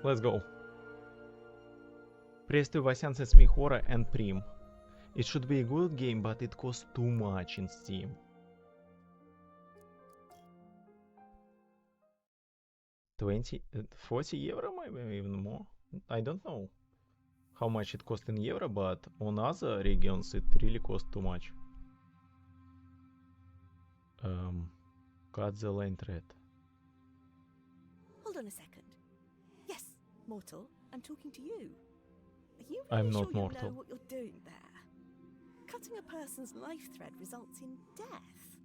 Let's go. Press to Vasyan sends me horror and Prim. It should be a good game, but it costs too much in Steam. 40 euro, maybe even more. I don't know how much it costs in euro, but on other regions it really costs too much. Cut the line thread. Hold on a second. Yes, mortal, I'm talking to you. Are you really I'm sure not mortal. you know what you're doing there? Cutting a person's life thread results in death.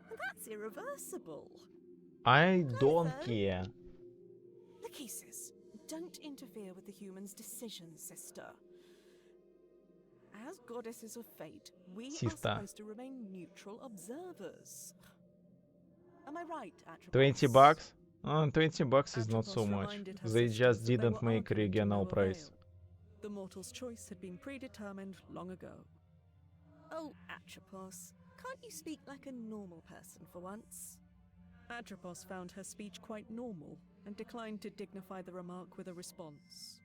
And that's irreversible. I don't Clever. care. Lachesis, don't interfere with the human's decisions, sister. As goddesses of fate, we Sister. are supposed to remain neutral observers. Am I right, Atropos? 20 bucks? 20 bucks is not so Atropos much. reminded her They sisters just that they didn't were make arguing to regional no price. avail. The mortal's choice had been predetermined long ago. Oh, Atropos, can't you speak like a normal person for once? Atropos found her speech quite normal and declined to dignify the remark with a response.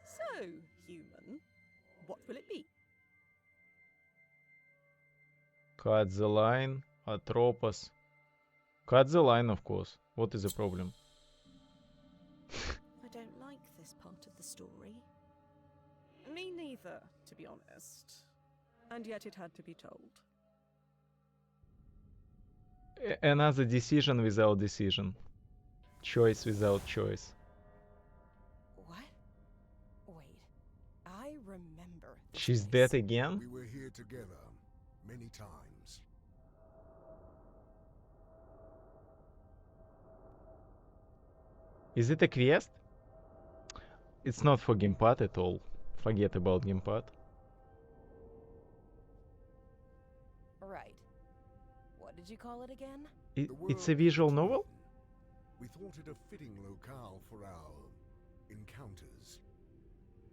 So, human, what will it be? Cut the line. Atropos. Cut the line, of course. What is the problem? I don't like this part of the story. Me neither, to be honest. And yet it had to be told. Another decision without decision. Choice without choice. What? Wait, I remember this She's place. dead again? We were here together many times. Is it a quest? It's not for gamepad at all. Forget about gamepad. Right. What did you call it again? It's a visual novel? We thought it a fitting locale for our encounters.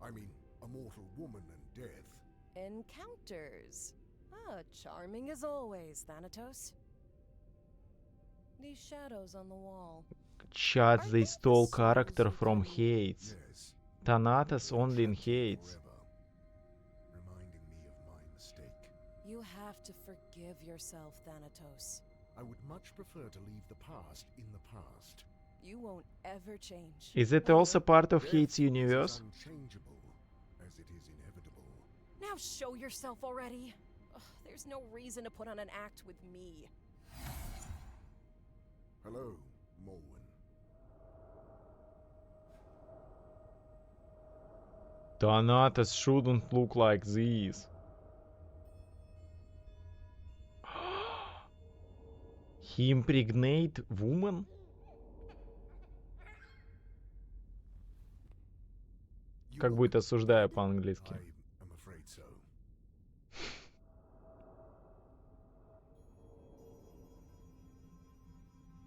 I mean, a mortal woman and death. Encounters. Ah, charming as always, Thanatos. These shadows on the wall. Chat, they stole character from Hades. Yes. Thanatos only in Trapped here Hades. forever, reminding me of my mistake. You have to forgive yourself, Thanatos. I would much prefer to leave the past in the past. You won't ever change. Is it will also you? part of Death Hades is universe? as unchangeable as it is inevitable. Now show yourself already. Ugh, there's no reason to put on an act with me. Hello, Morwen. Thanatos shouldn't look like this. He impregnate woman? Как будет осуждаю по-английски. I am afraid so.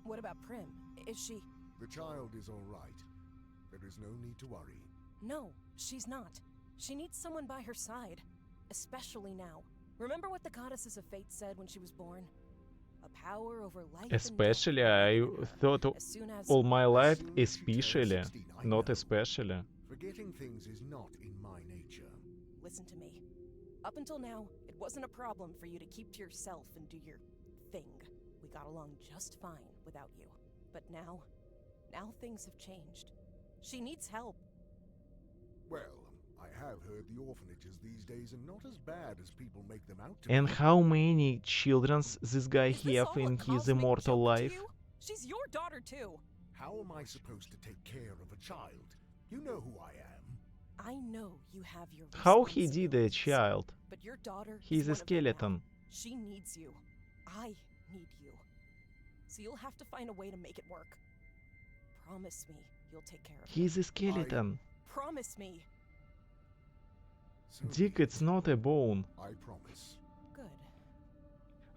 What about Prim? Is she... The child is all right. There is no need to worry. No, she's not. She needs someone by her side. Especially now. Remember what the goddesses of fate said when she was born? A power over life Especially, and I death. thought As soon as... all my life, As soon as she turns especially, 16, I not know. especially. Forgetting things is not in my nature. Listen to me. Up until now, it wasn't a problem for you to keep to yourself and do your thing. We got along just fine without you. But now things have changed. She needs help. Well, I have heard the orphanages these days are not as bad as people make them out to And be. how many children this guy Is this have all a in his cosmic immortal joke to life? you? She's your daughter too. How am I supposed to take care of a child? You know who I am. I know you have your How he did a responsibilities, child? but your daughter He's is a one of them now. skeleton. She needs you. I need you. So you'll have to find a way to make it work. Promise me you'll take care of her. He's a skeleton. Promise me. So Dick, be it's it. not a bone. I promise. Good.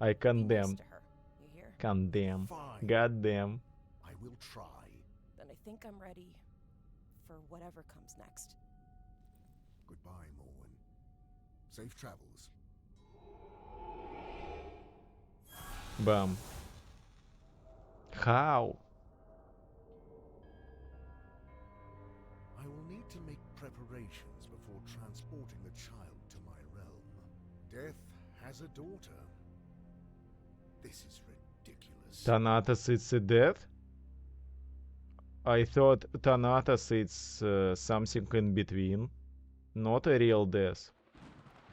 I Be nice condemn. to her. You hear? Condemn. Fine. Goddamn. I will try. Then I think I'm ready for whatever comes next. Goodbye, Morwen. Safe travels. Bam. How? need to make preparations before transporting the child to my realm. Death has a daughter. This is ridiculous. Thanatos is a death? I thought Thanatos is something in between. Not a real death.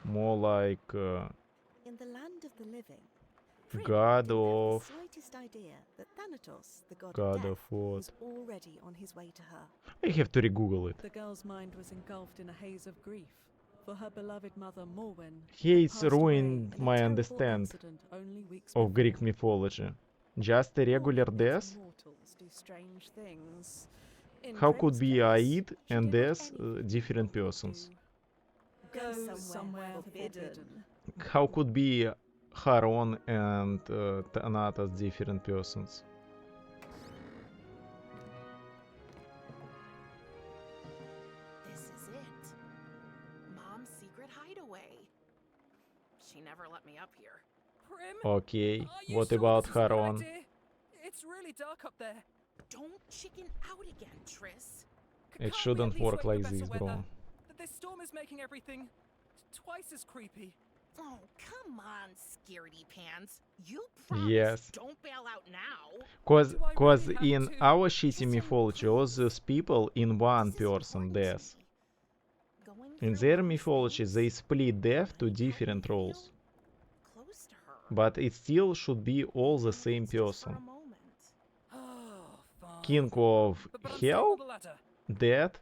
More like In the land of the living, Prim god didn't have of... the slightest idea that Thanatos, the god God of death, of what? was already on his way to her. I have to re-google it. The girl's mind was engulfed in a haze of grief, for her beloved mother Morwen Hates passed away ruined in a my terrible understand accident only weeks of Greek before. mythology. Just a regular Morwen death? lets mortals do strange things. In How could Prim's be case, Aid she and did what death anything different would persons? do. Go somewhere forbidden. How could be Haron and Thanatos different persons? This is it. Mom's secret hideaway. She never let me up here. Prim, Okay, are you what sure about this is a good Haron? idea? It's really dark up there. Don't chicken out again, Triss. It Can't we at shouldn't least work wait for like better this, weather? bro. This storm is making everything twice as creepy. Oh, come on, scaredy pants. You promise Yes. don't bail out now. Cause, Do I cause really have in to? our shitty Just mythology, all those people in one This is person important to death. me. Going In through their Mom's mythology, things, they split death to help me different feel roles. close to her. But it still should be all the Even if same it's just for person. a moment. Oh, fine. King of But I'm still on Hell, the ladder. Death,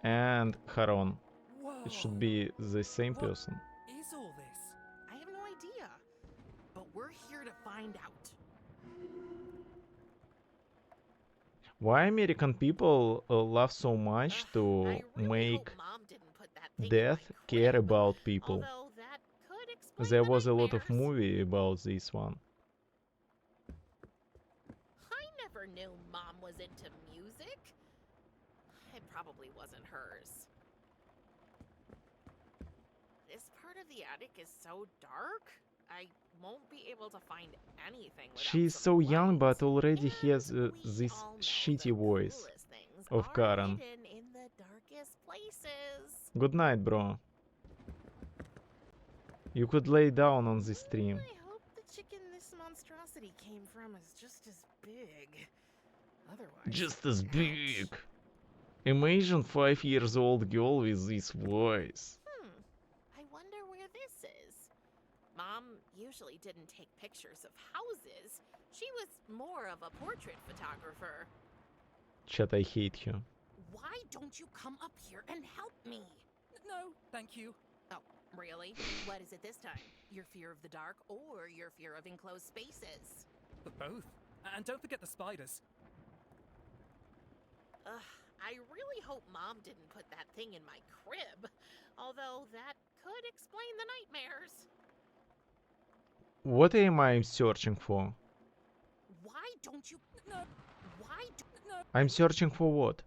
and Haron. Whoa. It should be the same What person. is all this? I have no idea, but we're here to find out. Why American people love so much Ugh, to I really make hope Mom didn't put that thing in death my care crib, about people? although that could explain There the was a lot of nightmares. movie about this one. I never knew Mom was into music. It probably wasn't hers. This part of the attic is so dark, I won't be able to find anything without She's some so young light. but already And has we this all know shitty the voice coolest things of are Karen. hidden in the darkest places. Good night, bro. You could lay down on this stream. I hope the chicken this monstrosity came from is just as big. Otherwise, Just as ouch. big. Imagine 5-year-old girl with this voice. I wonder where this is. Mom usually didn't take pictures of houses. She was more of a portrait photographer. Chat, I hate you. Why don't you come up here and help me? No, thank you. Oh, really? What is it this time? Your fear of the dark or your fear of enclosed spaces? But both. And don't forget the spiders. Ugh, I really hope Mom didn't put that thing in my crib. Although that could explain the nightmares. What am I searching for? Why don't you... No, Why do... no. I'm searching for what?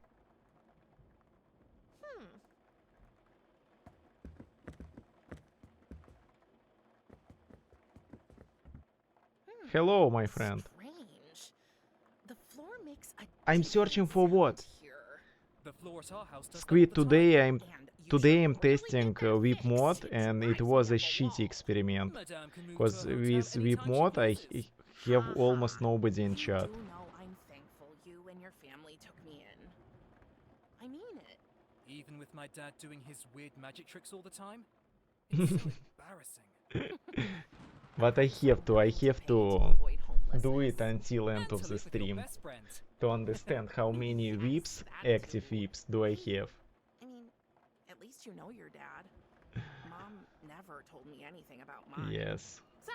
Hello, my friend. Strange. The floor makes a I'm different searching for what? sound here. The floor at our house does that Squid, all the time. today I'm And you today should I'm really testing get that Whip fixed. mod It and it drives was me a up the shitty wall. experiment. Madame can move Cause to a with hotel Whip anytime she mod I pleases. have Ha almost ha. nobody in You chat. do know I'm thankful you and your family took me in. I mean it. Even with my dad doing his weird magic tricks all the time? It's so embarrassing. But I have to Willing pay do avoid it homelessness. until end And of to the live with your stream best friend. to understand how many Yes, whips, that active too. whips do I have. I mean, at least you know your dad. Mom never told me anything about mine. Yes. So,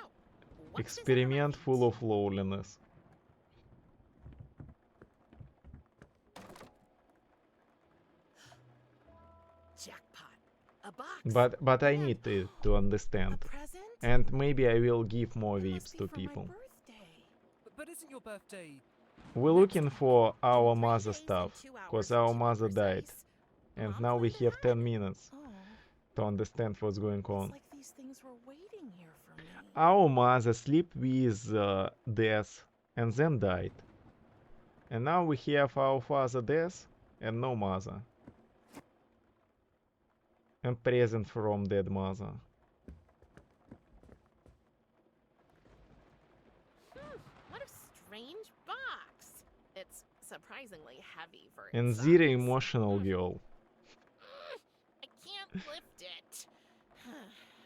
what's this Experiment under my full feet? of loneliness. Jackpot. A box. But I And need to a understand. present? And maybe I will give more It whips must be to for my people. birthday. But isn't your birthday... We're looking for our In 3 mother days and stuff, 2 cause hours, to our be mother died. precise. And Mom's now we went have 10 ahead. minutes Oh, to understand what's going it's on. like these things were waiting here for me. Our mother slept with death and then died. And now we have our father death and no mother. A present from dead mother. What a strange box. It's surprisingly heavy for its And size. zero emotional girl. I can't lift it.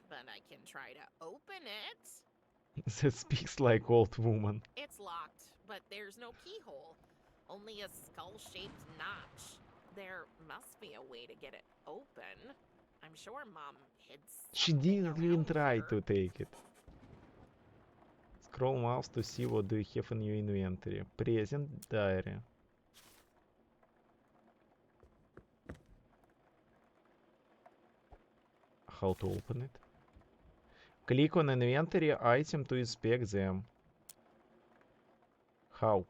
But I can try to open it. That speaks like old woman. It's locked, but there's no keyhole. Only a skull-shaped notch. There must be a way to get it open. I'm sure Mom hid She something didn't even around try here. to take it. Scroll mouse to see what do you have in your inventory. Present diary. How to open it? Click on inventory item to inspect them. How?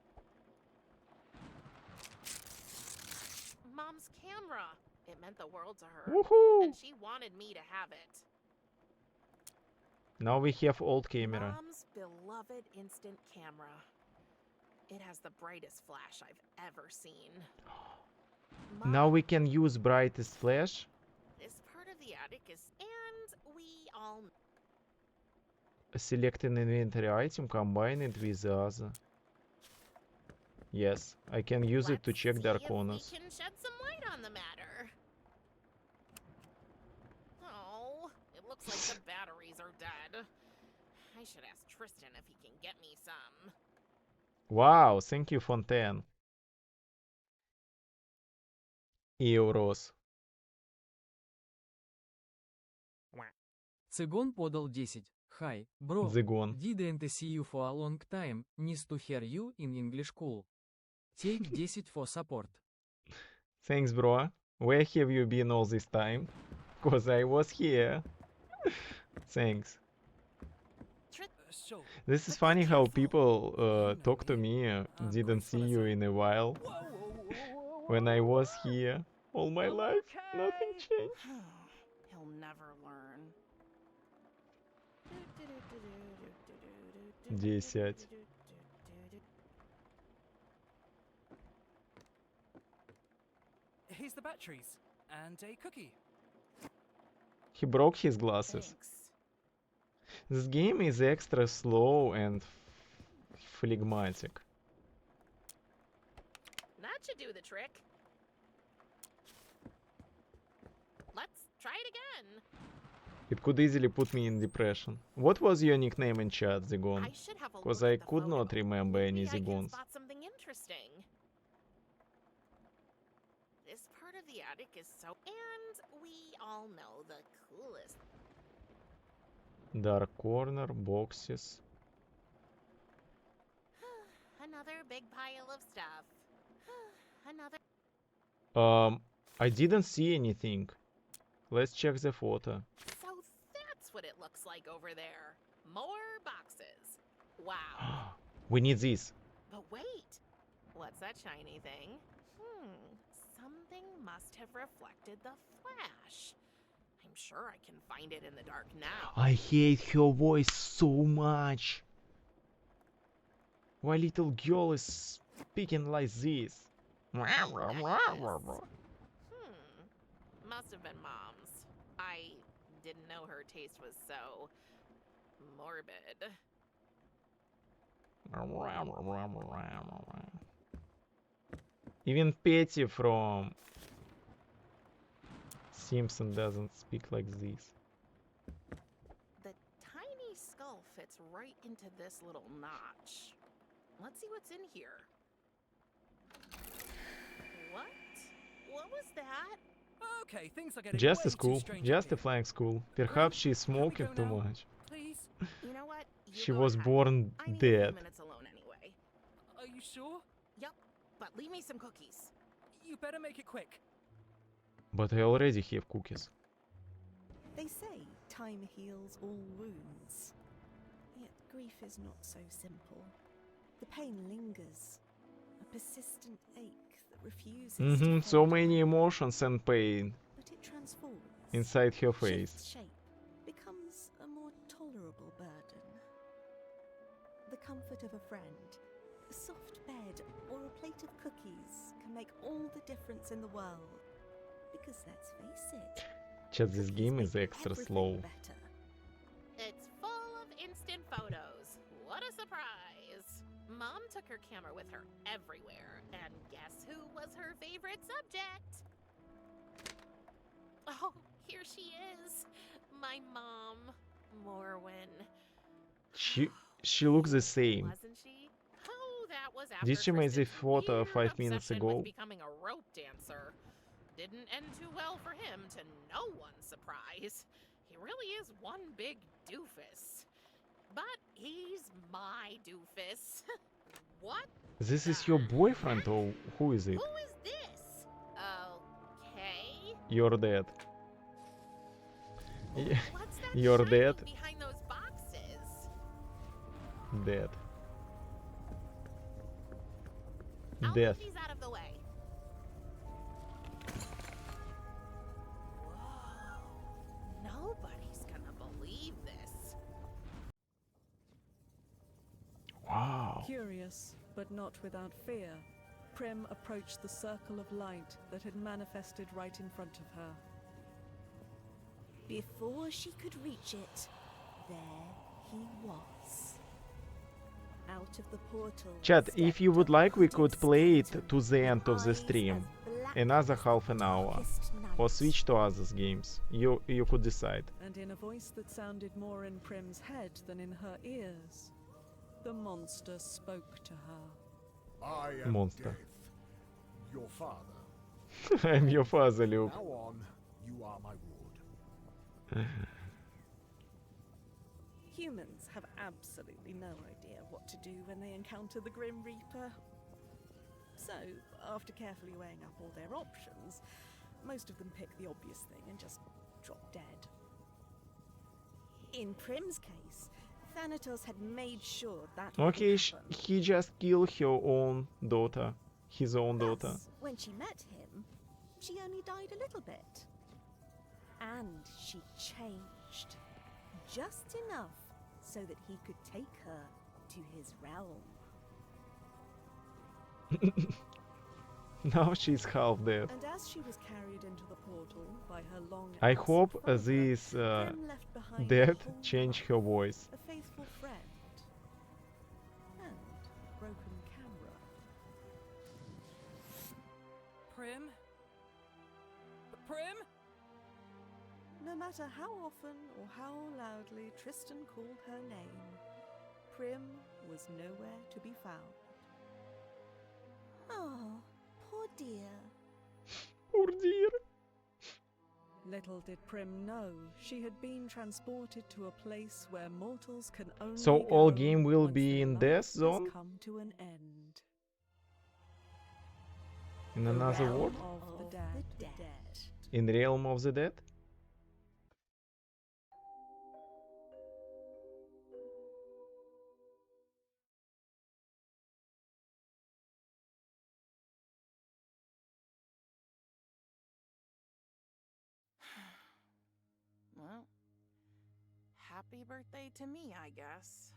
Mom's camera. It meant the world to her. Woohoo! And she wanted me to have it. Now we have old camera. Mom's beloved instant camera. It has the brightest flash I've ever seen. Now Mom, we can use brightest flash. this part of the attic is... And we all... Select an inventory item, combine it with the other. Yes, I can use it to Let's check see dark if corners. we can shed some light on the matter. Oh, it looks like the batteries are dead. I should ask Tristan if he can get me some. Wow, thank you, Fontaine. Euros. Цигон подал 10. Hi, bro. Zygon. Didn't see you for a long time. Nice to hear you in English cool. Take 10 for support. Thanks, bro. Where have you been all this time? Cause I was here. Thanks. So, This is funny how people talk to me. Didn't see you in a while. When I was here all my life, nothing changed. He'll never learn. 10. Here's the batteries and a cookie. He broke his glasses. Thanks. This game is extra slow and phlegmatic. That should do the trick. Let's try it again. It could easily put me in depression. What was your nickname in chat, Zygon? I should have a 'Cause look I at the could not photo. remember any Maybe I can Zygons. spot something interesting. This part of the attic is so... And we all know the coolest... Dark corner, boxes. Another big pile of stuff. Another... I didn't see anything. Let's check the photo. So that's what it looks like over there. More boxes. Wow. We need this. But wait. What's that shiny thing? Something must have reflected the flash. I'm sure I can find it in the dark now. I hate her voice so much. Why little girl is speaking like this? Must have been Mom's. I didn't know her taste was so morbid. Even Petty from Simpson doesn't speak like this. The tiny skull fits right into this little notch. Let's see what's in here. What? What was that? Okay, things are getting Just way a school, too strange just a here. flying school. Perhaps she's smoking go too now? much. Please? You know what? You She go was ahead. born I need a few dead. minutes alone anyway. Are you sure? Yep, but leave me some cookies. You better make it quick. But I already have cookies. they say time heals all wounds. Yet grief is not so simple. The pain lingers, a persistent ache that refuses to So fade many away. emotions and pain But it transforms. inside her Shifts face. shape, becomes a more tolerable burden. The comfort of a friend, a soft bed, or a plate of cookies can make all the difference in the world. Because let's face it, Chat, this Cookies game is make extra everything slow. better. It's full of instant photos. What a surprise! Mom took her camera with her everywhere, and guess who was her favorite subject? Oh, here she is. My mom, Morwen. She looks the same. Wasn't she? Oh, that was after Did she make the Tristan's photo weird 5 minutes obsession with ago? becoming a rope dancer. Didn't end too well for him, to no one's surprise. He really is one big doofus. But he's my doofus. What? This is your boyfriend or who is it? Who is this? Okay. Your dad. What's that Your shining dad. behind those boxes? Dead. I'll Death. move these out of the way. Whoa. Nobody's gonna believe this. Wow. Curious, but not without fear, Prim approached the circle of light that had manifested right in front of her. Before she could reach it, there he was. Out of the portal. Chat, if you would stepped a like, we hooded could play it skeleton to the end of with the eyes stream. as black Another as half the an hour. darkest Or night. switch to other games. You could decide. And in a voice that sounded more in Prim's head than in her ears, the monster spoke to her. I am Monster. Death, your father. I'm your father, Luke. Now on, you are my ward. Humans have absolutely no idea what to do when they encounter the Grim Reaper. So, after carefully weighing up all their options, most of them pick the obvious thing and just drop dead. In Prim's case, Thanatos had made sure that Okay, wouldn't happen. he just killed her own daughter. His own daughter. Thus, when she met him, she only died a little bit. And she changed. Just enough so that he could take her to his realm. Now she's half dead. And as she was carried into the portal by her long I absent hope father, this Prim left behind a death whole changed life, her voice. a faithful friend, and broken camera. Prim? Prim? No matter how often or how loudly Tristan called her name, Prim was nowhere to be found. Oh, poor dear. Poor dear. Little did Prim know she had been transported to a place where mortals can only So all go game will once be their in life death has zone? come to an end. In The another realm world? of the dead. In realm of the dead? Well, happy birthday to me, I guess.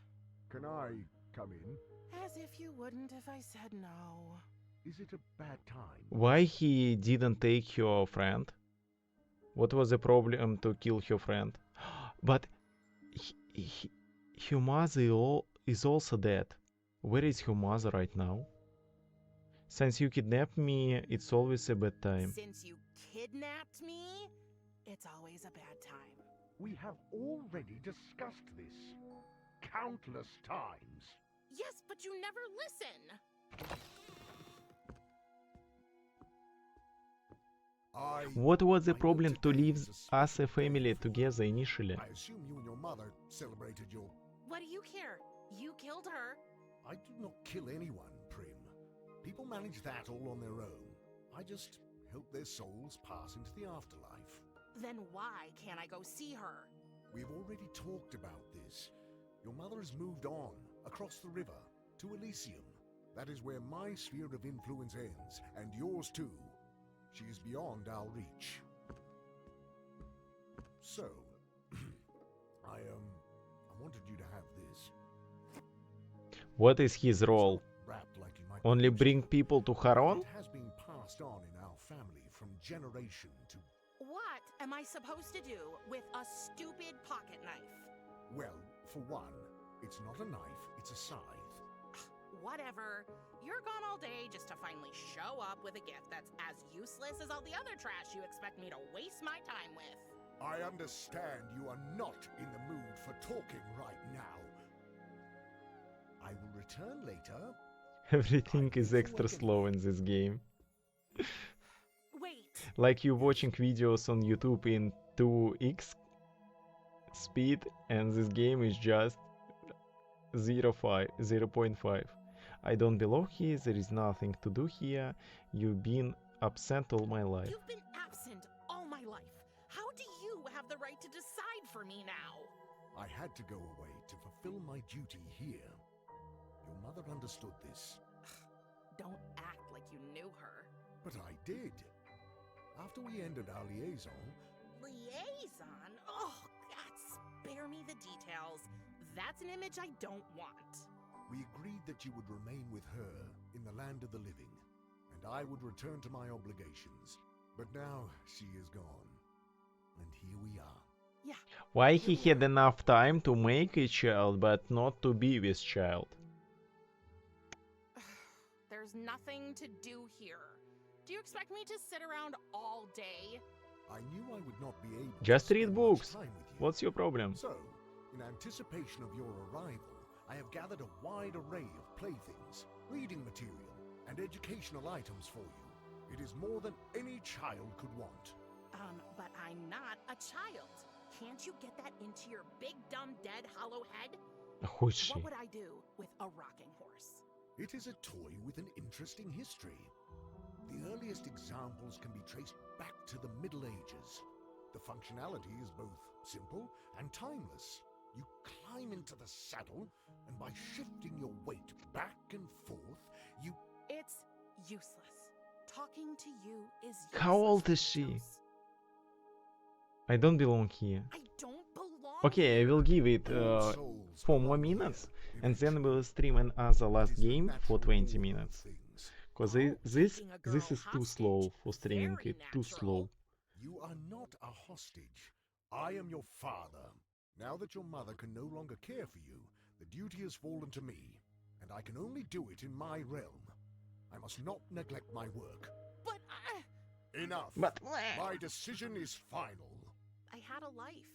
Can I come in? As if you wouldn't if I said no. Is it a bad time? Why he didn't take her friend? What was the problem to kill her friend? But her mother is also dead. Where is her mother right now? Since you kidnapped me, it's always a bad time. Since you kidnapped me, it's always a bad time. We have already discussed this countless times. Yes, but you never listen. What was the I know problem to today leave is a us a special day family for you. together initially? I assume you and your mother celebrated your... What do you care? You killed her. I do not kill anyone, Prim. People manage that all on their own. I just help their souls pass into the afterlife. Then why can't I go see her? We've already talked about this. Your mother has moved on, across the river, to Elysium. That is where my sphere of influence ends, and yours too. She is beyond our reach. So, I wanted you to have this. What is his role? Wrapped like you might Only use it. bring people to Haron? It has been passed on in our family from generation to... What am I supposed to do with a stupid pocket knife? Well, for one, it's not a knife, it's a scythe. Whatever. You're gone all day just to finally show up with a gift that's as useless as all the other trash you expect me to waste my time with. I understand you are not in the mood for talking right now. I will return later. Everything is extra slow in this game. Wait. Like you watching videos on YouTube in 2x speed, and this game is just 0.5. I don't belong here, there is nothing to do here. You've been absent all my life. You've been absent all my life. How do you have the right to decide for me now? I had to go away to fulfill my duty here. Your mother understood this. Don't act like you knew her. But I did. After we ended our liaison, Liaison? Oh, God, spare me the details. That's an image I don't want. we agreed that you would remain with her in the land of the living, and I would return to my obligations. But now she is gone, and here we are. Yeah. Why he had enough time to make a child but not to be with child? There's nothing to do here. Do you expect me to sit around all day? I knew I would not be able Just to read spend books. much time with you. What's your problem? So, in anticipation of your arrival, I have gathered a wide array of playthings, reading material, and educational items for you. It is more than any child could want. But I'm not a child. Can't you get that into your big, dumb, dead, hollow head? Who is she? What would I do with a rocking horse? It is a toy with an interesting history. The earliest examples can be traced back to the Middle Ages. The functionality is both simple and timeless. You climb into the saddle, and by shifting your weight back and forth, you... It's useless. Talking to you is useless. How old is she? Kratos. I don't belong here. I don't belong Okay, I will give it all souls 4 more belong here, minutes, and then eventually. we'll stream another It last is the game for natural 20 order of minutes. things. Cause Oh, this taking a girl is too hostage. slow for streaming Very it. Too natural. slow. You are not a hostage. I am your father. Now that your mother can no longer care for you, the duty has fallen to me, and I can only do it in my realm. I must not neglect my work. But Enough. But My decision is final. I had a life,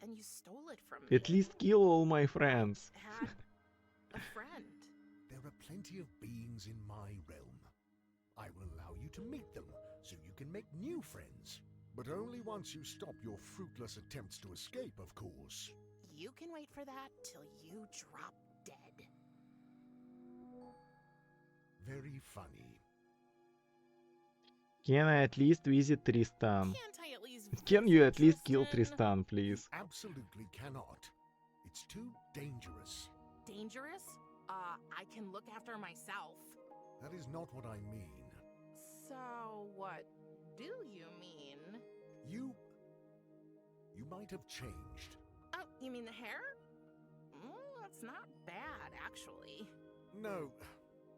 and you stole it from me. at least kill all my friends. Had a friend. There are plenty of beings in my realm. I will allow you to meet them, so you can make new friends. But only once you stop your fruitless attempts to escape, of course. You can wait for that till you drop dead. Very funny. Can I at least visit Tristan? Can't I at least Can you visit at least kill Tristan? Tristan, please? Absolutely cannot. It's too dangerous. Dangerous? I can look after myself. That is not what I mean. So, what do you mean? You might have changed. Oh, you mean the hair? That's not bad, actually. No,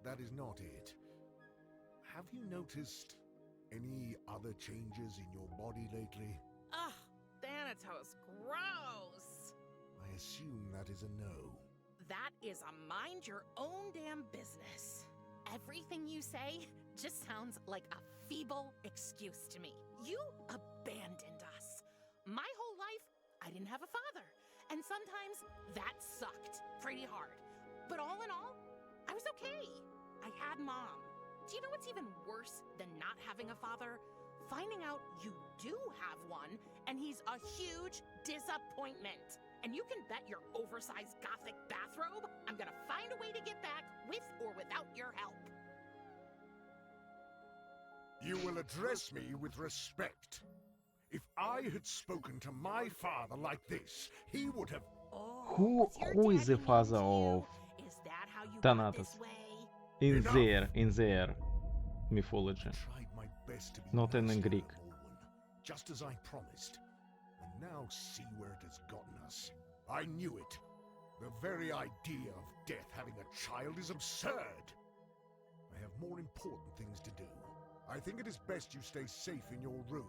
that is not it. Have you noticed any other changes in your body lately? Ugh, Thanatos, gross! I assume that is a no. That is a mind your own damn business. Everything you say just sounds like a feeble excuse to me. You abandoned us. My whole life, I didn't have a father. And sometimes that sucked pretty hard. But all in all, I was okay. I had Mom. Do you know what's even worse than not having a father? Finding out you do have one, and he's a huge disappointment. And you can bet your oversized gothic bathrobe I'm gonna find a way to get back with or without your help. You will address me with respect. If I had spoken to my father like this, he would have... Oh, Who is the father of Is that how you got Thanatos? this way? in Enough. their mythology? tried my best to be Not in nice to Greek. her, Owen, just as I promised. And now see where it has gotten us. I knew it. The very idea of death having a child is absurd. I have more important things to do. I think it is best you stay safe in your room.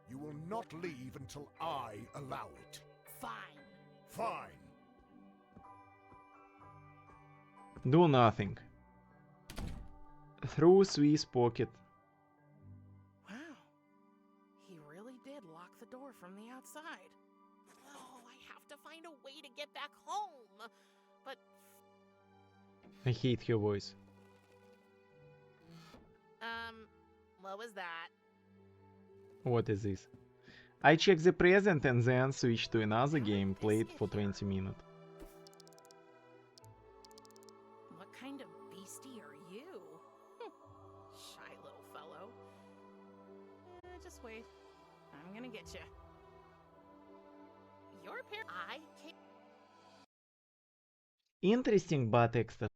You will not leave until I allow it. Fine. Fine. Do nothing. Through Swiss pocket. Wow. He really did lock the door from the outside. Oh, I have to find a way to get back home. But I hate her voice. what was that? What is this? I check the present and then switch to another game played for 20 minutes. What kind of beastie are you? Shy little fellow. Just wait. I'm gonna get you. Your I can't. Interesting but extra